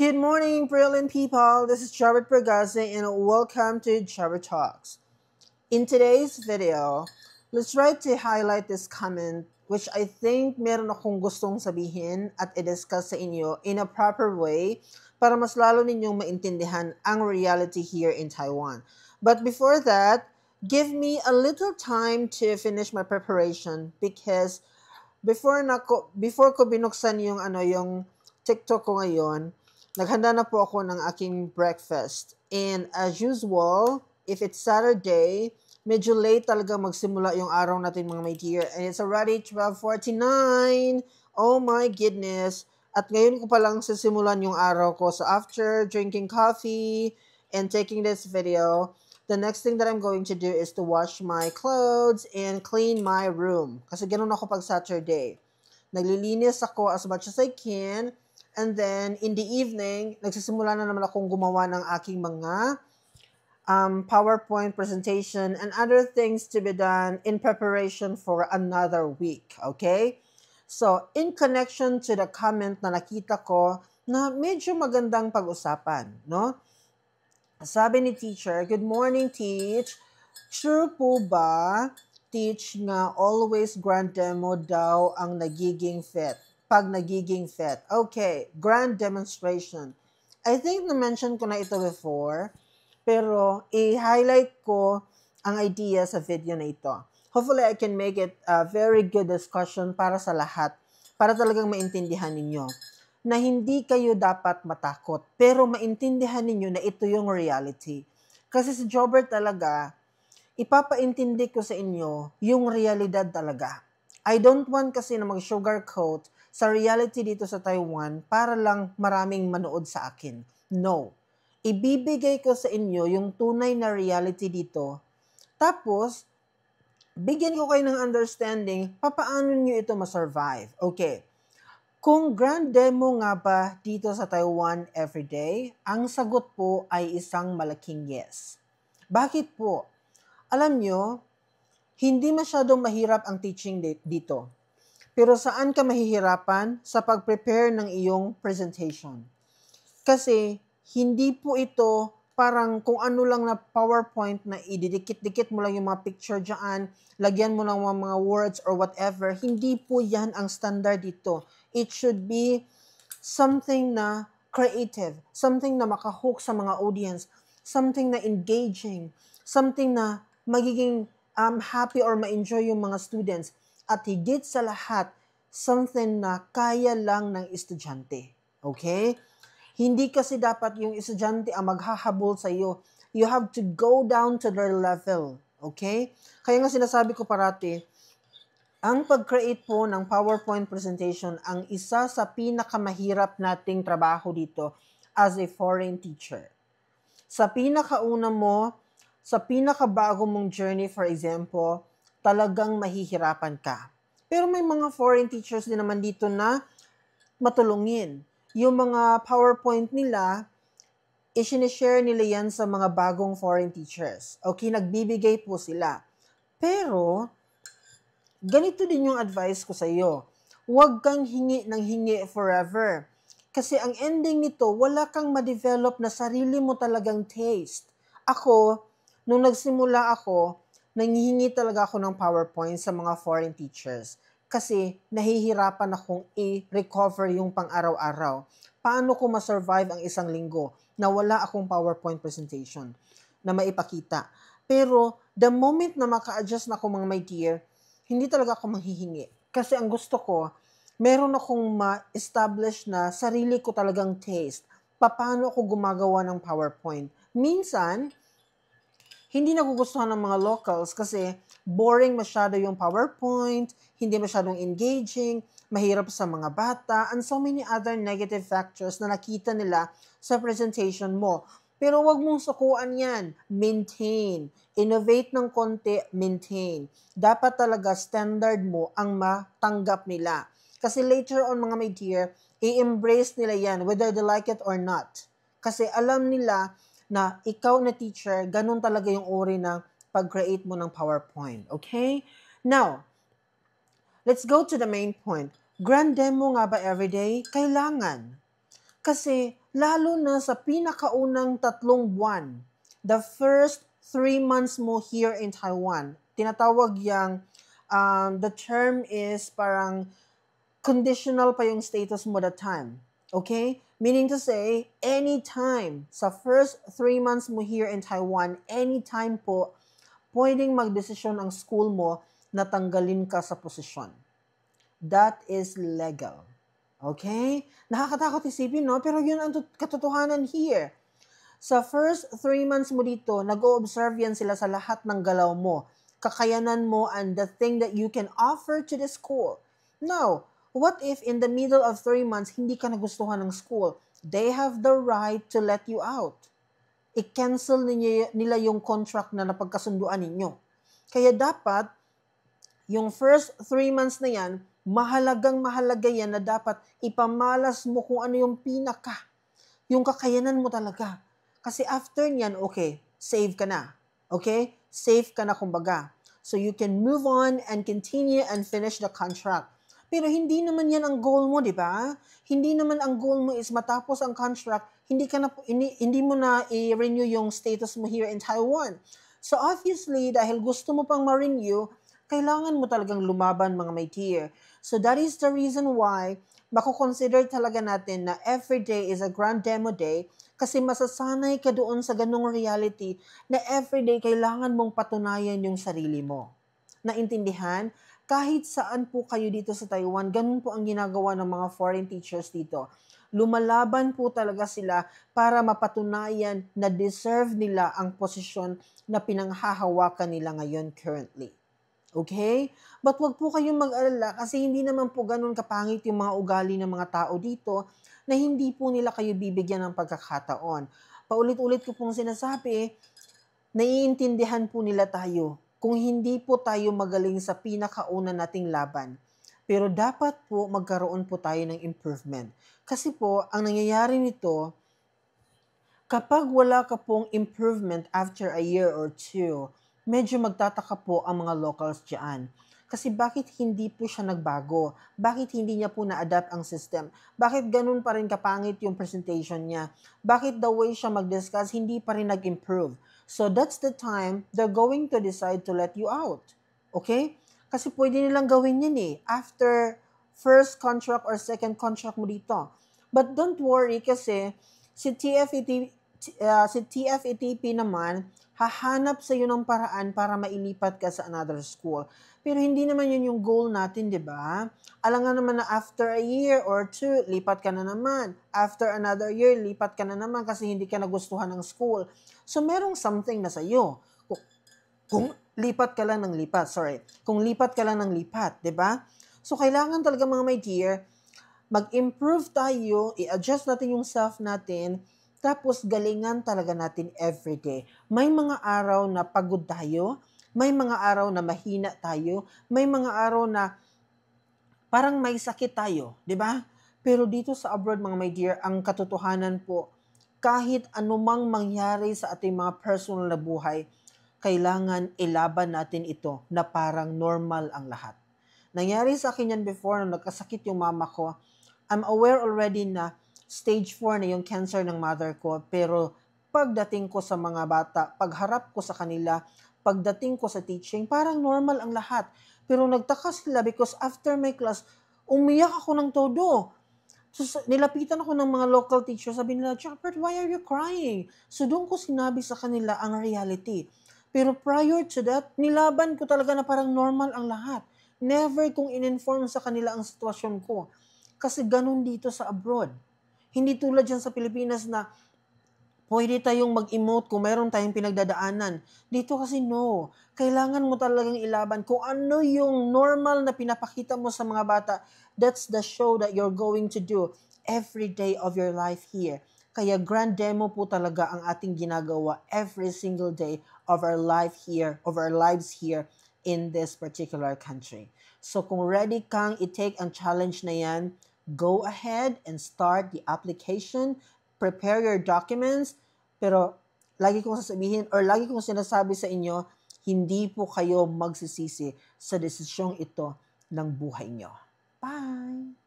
Good morning, brilliant people. This is Jabber Pergazi and welcome to Jabber Talks. In today's video, let's try to highlight this comment which I think meron akong gustong sabihin at i-discuss sa inyo in a proper way para mas lalo ninyong maintindihan ang reality here in Taiwan. But before that, give me a little time to finish my preparation because before ko binuksan yung TikTok ko ngayon, naghanda na po ako ng aking breakfast. And as usual, if it's Saturday, medyo late talaga magsimula yung araw natin mga my dear. And it's already 12:49. Oh my goodness. At ngayon ko palang sisimulan yung araw ko. So after drinking coffee and taking this video, the next thing that I'm going to do is to wash my clothes and clean my room. Kasi ganun ako pag Saturday. Naglilinis ako as much as I can. And then, in the evening, nagsisimula na naman akong gumawa ng aking mga PowerPoint presentation and other things to be done in preparation for another week. Okay? So, in connection to the comment na nakita ko na medyo magandang pag-usapan, no? Sabi ni teacher, good morning, teach. True po ba, teach nga always grand demo daw ang nagiging fit? Pag nagiging fit. Okay, grand demonstration. I think na-mention ko na ito before, pero i-highlight ko ang idea sa video na ito. Hopefully, I can make it a very good discussion para sa lahat, para talagang maintindihan ninyo na hindi kayo dapat matakot, pero maintindihan ninyo na ito yung reality. Kasi si Jobber talaga, ipapaintindi ko sa inyo yung realidad talaga. I don't want kasi na mag-sugarcoat sa reality dito sa Taiwan para lang maraming manood sa akin. No. Ibibigay ko sa inyo yung tunay na reality dito. Tapos, bigyan ko kayo ng understanding paano nyo ito ma-survive. Okay. Kung grand demo nga ba dito sa Taiwan everyday, ang sagot po ay isang malaking yes. Bakit po? Alam nyo, hindi masyadong mahirap ang teaching dito. Pero saan ka mahihirapan? Sa pag-prepare ng iyong presentation. Kasi hindi po ito parang kung ano lang na PowerPoint na ididikit-dikit mo lang yung mga picture dyan, lagyan mo lang mga words or whatever. Hindi po yan ang standard dito. It should be something na creative, something na makahook sa mga audience, something na engaging, something na magiging happy or ma-enjoy yung mga students. At higit sa lahat, something na kaya lang ng estudyante. Okay? Hindi kasi dapat yung estudyante ang maghahabol sa iyo. You have to go down to their level. Okay? Kaya nga sinasabi ko parati, ang pag-create po ng PowerPoint presentation ang isa sa pinakamahirap nating trabaho dito as a foreign teacher. Sa pinakauna mo, sa pinakabago mong journey, for example, talagang mahihirapan ka. Pero may mga foreign teachers din naman dito na matulungin. Yung mga PowerPoint nila, i-share nila yan sa mga bagong foreign teachers. Okay, nagbibigay po sila. Pero, ganito din yung advice ko sa iyo. Huwag kang hingi ng hingi forever. Kasi ang ending nito, wala kang ma-develop na sarili mo talagang taste. Ako, nung nagsimula ako, nanghihingi talaga ako ng PowerPoint sa mga foreign teachers. Kasi nahihirapan akong i-recover yung pang-araw-araw. Paano ko ma-survive ang isang linggo na wala akong PowerPoint presentation na maipakita. Pero the moment na maka-adjust na ako mga my dear, hindi talaga ako manghihingi. Kasi ang gusto ko, meron akong ma-establish na sarili ko talagang taste. Paano ako gumagawa ng PowerPoint. Minsan, hindi nagugustuhan ng mga locals kasi boring masyado yung PowerPoint, hindi masyadong engaging, mahirap sa mga bata, and so many other negative factors na nakita nila sa presentation mo. Pero wag mong sukuan yan. Maintain. Innovate ng konti, maintain. Dapat talaga standard mo ang matanggap nila. Kasi later on mga my dear, i-embrace nila yan whether they like it or not. Kasi alam nila na ikaw na teacher, ganun talaga yung uri ng pag-create mo ng PowerPoint. Okay? Now, let's go to the main point. Grand demo nga ba everyday? Kailangan. Kasi lalo na sa pinakaunang 3 buwan, the first 3 months mo here in Taiwan, tinatawag yang, the term is parang conditional pa yung status mo that time. Okay? Meaning to say, anytime, sa first 3 months mo here in Taiwan, anytime po, pwedeng magdesisyon ang school mo na tanggalin ka sa posisyon. That is legal. Okay? Nakakatakot isipin, no? Pero yun ang katotohanan here. Sa first 3 months mo dito, nag-o-observe yan sila sa lahat ng galaw mo, kakayanan mo, and the thing that you can offer to the school. Now, what if in the middle of 3 months, hindi ka nagustuhan ng school? They have the right to let you out. I-cancel nila yung contract na napagkasunduan ninyo. Kaya dapat, yung first 3 months na yan, mahalaga yan na dapat ipamalas mo kung ano yung yung kakayanan mo talaga. Kasi after nyan, okay, save ka na. Okay? Safe ka na kumbaga. So you can move on and continue and finish the contract. Pero hindi naman yan ang goal mo, di ba? Hindi naman ang goal mo is matapos ang contract, hindi mo na i-renew yung status mo here in Taiwan. So obviously, dahil gusto mo pang ma-renew, kailangan mo talagang lumaban, mga my dear. So that is the reason why mako-consider talaga natin na every day is a grand demo day kasi masasanay ka doon sa ganung reality na everyday kailangan mong patunayan yung sarili mo. Naintindihan? Kahit saan po kayo dito sa Taiwan, ganun po ang ginagawa ng mga foreign teachers dito. Lumalaban po talaga sila para mapatunayan na deserve nila ang posisyon na pinanghahawakan nila ngayon currently. Okay? But wag po kayong mag-alala kasi hindi naman po ganun kapangit yung mga ugali ng mga tao dito na hindi po nila kayo bibigyan ng pagkakataon. Paulit-ulit ko pong sinasabi, naiintindihan po nila tayo kung hindi po tayo magaling sa pinakauna nating laban. Pero dapat po magkaroon po tayo ng improvement. Kasi po, ang nangyayari nito, kapag wala ka pong improvement after a year or two, medyo magtataka po ang mga locals dyan. Kasi bakit hindi po siya nagbago? Bakit hindi niya po na-adapt ang system? Bakit ganun pa rin kapangit yung presentation niya? Bakit the way siya mag-discuss, hindi pa rin nag-improve? So that's the time they're going to decide to let you out. Okay? Kasi pwede nilang gawin yan after first contract or second contract mo dito. But don't worry kasi si TFETP naman, hahanap sa iyo ng paraan para mailipat ka sa another school. Pero hindi naman yun yung goal natin, di ba? Alam nga naman na after a year or two, lipat ka na naman. After another year, lipat ka na naman kasi hindi ka nagustuhan ng school. So, merong something na sa iyo. Kung lipat ka lang ng lipat, Kung lipat ka lang ng lipat, di ba? So, kailangan talaga mga my dear, mag-improve tayo, i-adjust natin yung self natin, tapos galingan talaga natin everyday. May mga araw na pagod tayo, may mga araw na mahina tayo, may mga araw na parang may sakit tayo, di ba? Pero dito sa abroad, mga my dear, ang katotohanan po, kahit anumang mangyari sa ating mga personal na buhay, kailangan ilaban natin ito na parang normal ang lahat. Nangyari sa akin yan before, nung nagkasakit yung mama ko, I'm aware already na stage 4 na yung cancer ng mother ko, pero pagdating ko sa mga bata, pagharap ko sa kanila, pagdating ko sa teaching, parang normal ang lahat. Pero nagtaka sila because after my class, umiyak ako ng todo. So, nilapitan ako ng mga local teachers, sabi nila, Chopper, why are you crying? So, doon ko sinabi sa kanila ang reality. Pero prior to that, nilaban ko talaga na parang normal ang lahat. Never kong in-inform sa kanila ang sitwasyon ko. Kasi ganun dito sa abroad. Hindi tulad dyan sa Pilipinas na pwede tayong mag-emote kung meron tayong pinagdadaanan. Dito kasi no. Kailangan mo talagang ilaban. Kung ano yung normal na pinapakita mo sa mga bata, that's the show that you're going to do every day of your life here. Kaya grand demo po talaga ang ating ginagawa every single day of our lives here in this particular country. So kung ready kang i-take ang challenge na yan, go ahead and start the application, prepare your documents, pero lagi kong sinasabi sa inyo, hindi po kayo magsisisi sa desisyong ito ng buhay nyo. Bye!